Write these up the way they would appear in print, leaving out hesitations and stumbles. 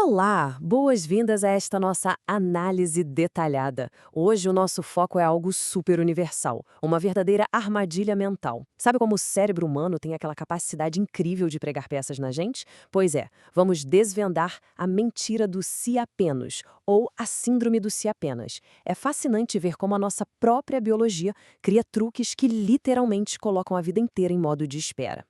Olá, boas-vindas a esta nossa análise detalhada. Hoje o nosso foco é algo super universal, uma verdadeira armadilha mental. Sabe como o cérebro humano tem aquela capacidade incrível de pregar peças na gente? Pois é, vamos desvendar a mentira do si apenas, ou a síndrome do si apenas. É fascinante ver como a nossa própria biologia cria truques que literalmente colocam a vida inteira em modo de espera.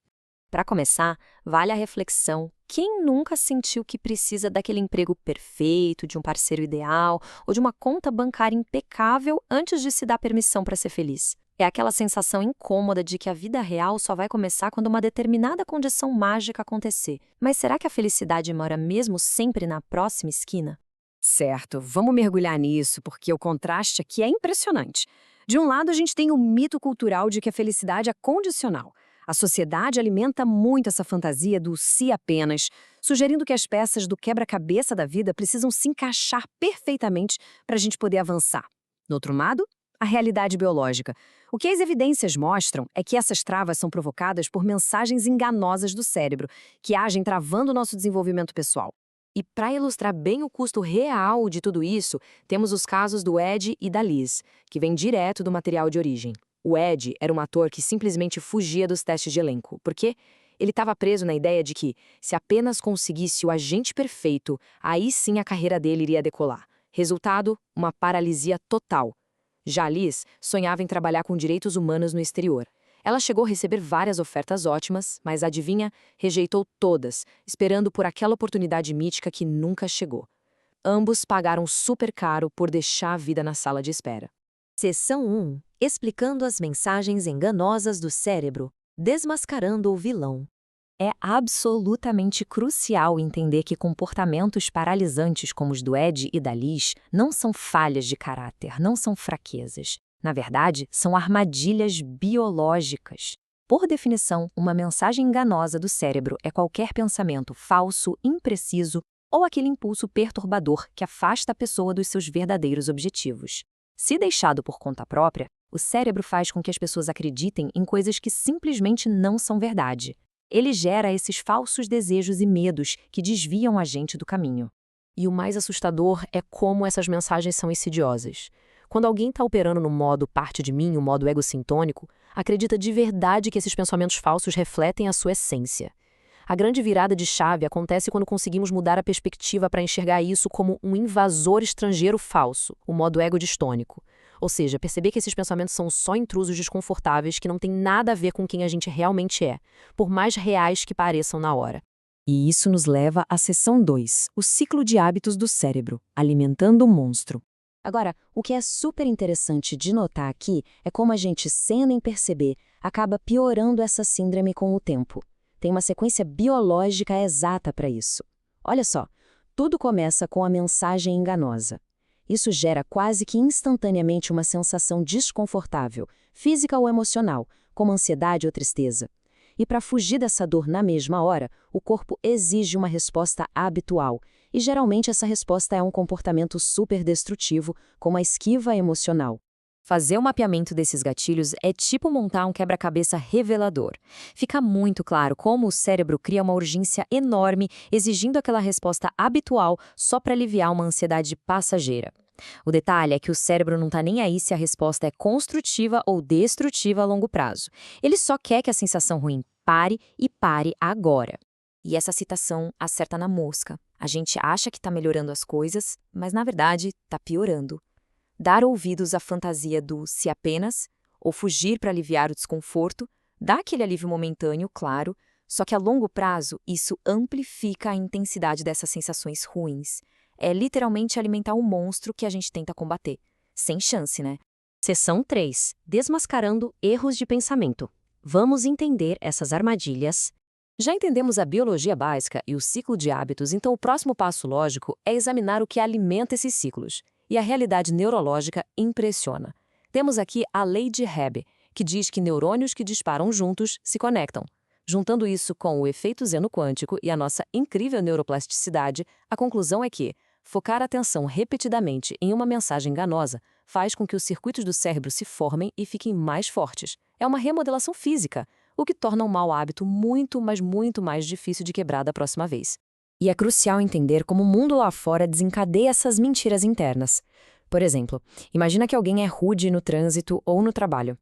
Para começar, vale a reflexão. Quem nunca sentiu que precisa daquele emprego perfeito, de um parceiro ideal ou de uma conta bancária impecável antes de se dar permissão para ser feliz? É aquela sensação incômoda de que a vida real só vai começar quando uma determinada condição mágica acontecer. Mas será que a felicidade mora mesmo sempre na próxima esquina? Certo, vamos mergulhar nisso, porque o contraste aqui é impressionante. De um lado, a gente tem o mito cultural de que a felicidade é condicional. A sociedade alimenta muito essa fantasia do si apenas, sugerindo que as peças do quebra-cabeça da vida precisam se encaixar perfeitamente para a gente poder avançar. Do outro lado, a realidade biológica. O que as evidências mostram é que essas travas são provocadas por mensagens enganosas do cérebro, que agem travando o nosso desenvolvimento pessoal. E para ilustrar bem o custo real de tudo isso, temos os casos do Ed e da Liz, que vêm direto do material de origem. O Ed era um ator que simplesmente fugia dos testes de elenco, porque ele estava preso na ideia de que, se apenas conseguisse o agente perfeito, aí sim a carreira dele iria decolar. Resultado, uma paralisia total. Já a Liz sonhava em trabalhar com direitos humanos no exterior. Ela chegou a receber várias ofertas ótimas, mas adivinha, rejeitou todas, esperando por aquela oportunidade mítica que nunca chegou. Ambos pagaram super caro por deixar a vida na sala de espera. Seção 1. Explicando as mensagens enganosas do cérebro, desmascarando o vilão. É absolutamente crucial entender que comportamentos paralisantes como os do Ed e da Liz não são falhas de caráter, não são fraquezas. Na verdade, são armadilhas biológicas. Por definição, uma mensagem enganosa do cérebro é qualquer pensamento falso, impreciso ou aquele impulso perturbador que afasta a pessoa dos seus verdadeiros objetivos. Se deixado por conta própria, o cérebro faz com que as pessoas acreditem em coisas que simplesmente não são verdade. Ele gera esses falsos desejos e medos que desviam a gente do caminho. E o mais assustador é como essas mensagens são insidiosas. Quando alguém está operando no modo parte de mim, o modo egocintônico, acredita de verdade que esses pensamentos falsos refletem a sua essência. A grande virada de chave acontece quando conseguimos mudar a perspectiva para enxergar isso como um invasor estrangeiro falso, o modo ego distônico. Ou seja, perceber que esses pensamentos são só intrusos desconfortáveis que não têm nada a ver com quem a gente realmente é, por mais reais que pareçam na hora. E isso nos leva à seção 2, o ciclo de hábitos do cérebro, alimentando o monstro. Agora, o que é super interessante de notar aqui é como a gente, sem nem perceber, acaba piorando essa síndrome com o tempo. Tem uma sequência biológica exata para isso. Olha só, tudo começa com a mensagem enganosa. Isso gera quase que instantaneamente uma sensação desconfortável, física ou emocional, como ansiedade ou tristeza. E para fugir dessa dor na mesma hora, o corpo exige uma resposta habitual, e geralmente essa resposta é um comportamento super destrutivo, como a esquiva emocional. Fazer o mapeamento desses gatilhos é tipo montar um quebra-cabeça revelador. Fica muito claro como o cérebro cria uma urgência enorme, exigindo aquela resposta habitual só para aliviar uma ansiedade passageira. O detalhe é que o cérebro não está nem aí se a resposta é construtiva ou destrutiva a longo prazo. Ele só quer que a sensação ruim pare e pare agora. E essa citação acerta na mosca. A gente acha que está melhorando as coisas, mas na verdade está piorando. Dar ouvidos à fantasia do se apenas, ou fugir para aliviar o desconforto, dá aquele alívio momentâneo, claro, só que a longo prazo isso amplifica a intensidade dessas sensações ruins. É literalmente alimentar um monstro que a gente tenta combater. Sem chance, né? Seção 3. Desmascarando erros de pensamento. Vamos entender essas armadilhas. Já entendemos a biologia básica e o ciclo de hábitos, então o próximo passo lógico é examinar o que alimenta esses ciclos. E a realidade neurológica impressiona. Temos aqui a lei de Hebb, que diz que neurônios que disparam juntos se conectam. Juntando isso com o efeito Zeno quântico e a nossa incrível neuroplasticidade, a conclusão é que focar a atenção repetidamente em uma mensagem enganosa faz com que os circuitos do cérebro se formem e fiquem mais fortes. É uma remodelação física, o que torna um mau hábito muito, mas muito mais difícil de quebrar da próxima vez. E é crucial entender como o mundo lá fora desencadeia essas mentiras internas. Por exemplo, imagina que alguém é rude no trânsito ou no trabalho.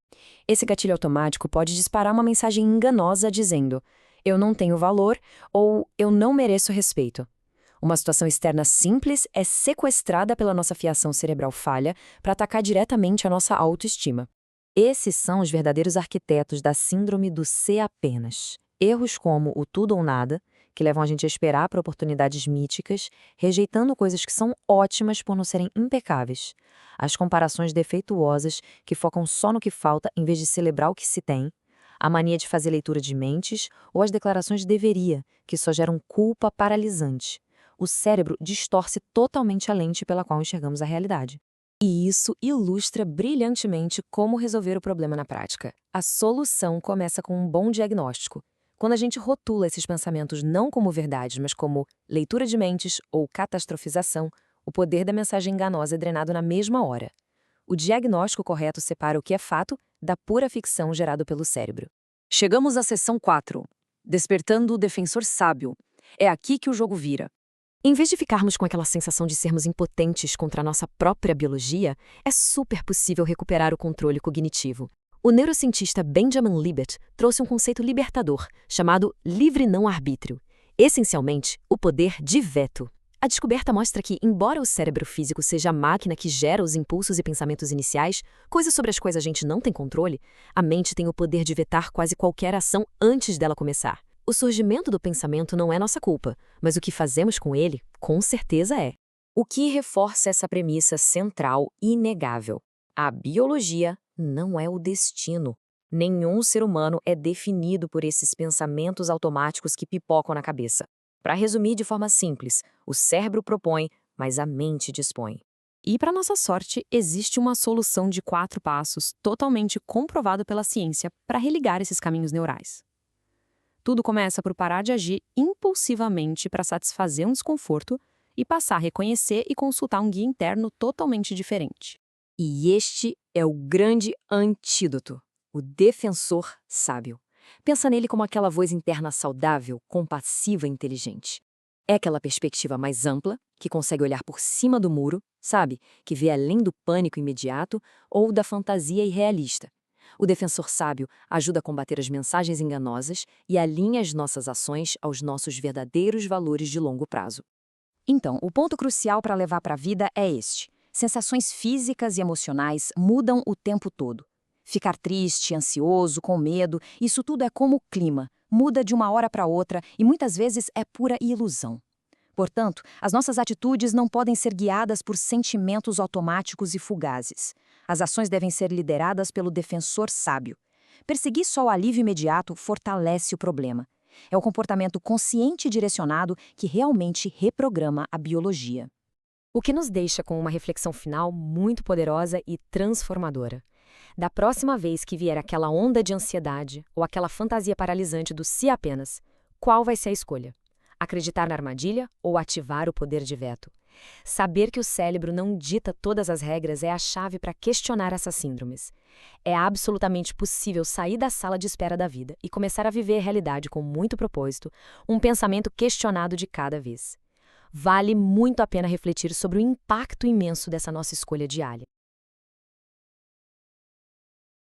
Esse gatilho automático pode disparar uma mensagem enganosa dizendo: eu não tenho valor ou eu não mereço respeito. Uma situação externa simples é sequestrada pela nossa fiação cerebral falha para atacar diretamente a nossa autoestima. Esses são os verdadeiros arquitetos da síndrome do ser apenas. Erros como o tudo ou nada, que levam a gente a esperar por oportunidades míticas, rejeitando coisas que são ótimas por não serem impecáveis. As comparações defeituosas, que focam só no que falta em vez de celebrar o que se tem. A mania de fazer leitura de mentes ou as declarações de deveria, que só geram culpa paralisante. O cérebro distorce totalmente a lente pela qual enxergamos a realidade. E isso ilustra brilhantemente como resolver o problema na prática. A solução começa com um bom diagnóstico. Quando a gente rotula esses pensamentos não como verdades, mas como leitura de mentes ou catastrofização, o poder da mensagem enganosa é drenado na mesma hora. O diagnóstico correto separa o que é fato da pura ficção gerado pelo cérebro. Chegamos à seção 4. Despertando o defensor sábio. É aqui que o jogo vira. Em vez de ficarmos com aquela sensação de sermos impotentes contra a nossa própria biologia, é super possível recuperar o controle cognitivo. O neurocientista Benjamin Libet trouxe um conceito libertador, chamado livre não-arbítrio. Essencialmente, o poder de veto. A descoberta mostra que, embora o cérebro físico seja a máquina que gera os impulsos e pensamentos iniciais, coisas sobre as quais a gente não tem controle, a mente tem o poder de vetar quase qualquer ação antes dela começar. O surgimento do pensamento não é nossa culpa, mas o que fazemos com ele, com certeza é. O que reforça essa premissa central e inegável. A biologia não é o destino. Nenhum ser humano é definido por esses pensamentos automáticos que pipocam na cabeça. Para resumir de forma simples, o cérebro propõe, mas a mente dispõe. E, para nossa sorte, existe uma solução de 4 passos totalmente comprovada pela ciência para religar esses caminhos neurais. Tudo começa por parar de agir impulsivamente para satisfazer um desconforto e passar a reconhecer e consultar um guia interno totalmente diferente. E este é o grande antídoto, o defensor sábio. Pensa nele como aquela voz interna saudável, compassiva e inteligente. É aquela perspectiva mais ampla, que consegue olhar por cima do muro, sabe? Que vê além do pânico imediato ou da fantasia irrealista. O defensor sábio ajuda a combater as mensagens enganosas e alinha as nossas ações aos nossos verdadeiros valores de longo prazo. Então, o ponto crucial para levar para a vida é este. Sensações físicas e emocionais mudam o tempo todo. Ficar triste, ansioso, com medo, isso tudo é como o clima, muda de uma hora para outra e muitas vezes é pura ilusão. Portanto, as nossas atitudes não podem ser guiadas por sentimentos automáticos e fugazes. As ações devem ser lideradas pelo defensor sábio. Perseguir só o alívio imediato fortalece o problema. É o comportamento consciente e direcionado que realmente reprograma a biologia. O que nos deixa com uma reflexão final muito poderosa e transformadora. Da próxima vez que vier aquela onda de ansiedade ou aquela fantasia paralisante do se apenas, qual vai ser a escolha? Acreditar na armadilha ou ativar o poder de veto? Saber que o cérebro não dita todas as regras é a chave para questionar essas síndromes. É absolutamente possível sair da sala de espera da vida e começar a viver a realidade com muito propósito, um pensamento questionado de cada vez. Vale muito a pena refletir sobre o impacto imenso dessa nossa escolha diária.